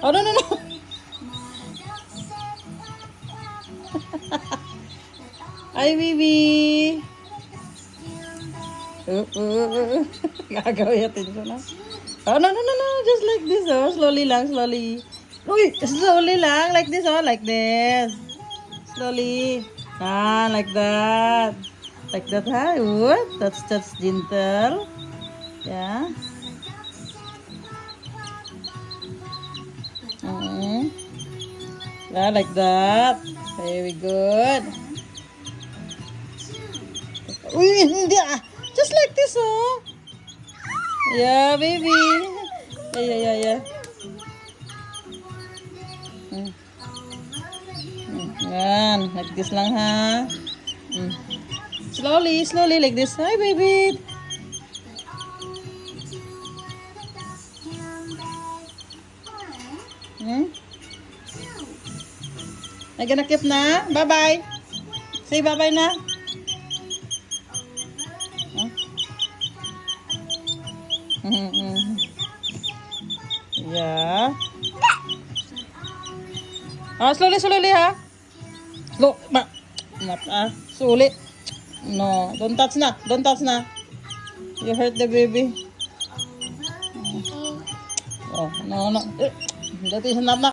Oh, no, no, no. Ay, baby. Gagawin natin ko na. Oh, no, no, no, no. Just like this, oh. Slowly lang, slowly. Uy, slowly lang. Like this, oh. Like this. Slowly. Ah, like that. Like that, ha? What? That's gentle. Yeah. Yeah, like that. Very good. Uy, hindi ah. Just like this, oh. Yeah, baby. Yeah, yeah, yeah, yeah. Yan. Like this lang, ha. Slowly, slowly, like this. Hi, baby. Naganakip na. Bye-bye. Say bye-bye na. Yeah. Ah, slowly, slowly, ha. Slow. Slowly. No, don't touch na. Don't touch na. You hurt the baby. Oh, no, no. That is not na.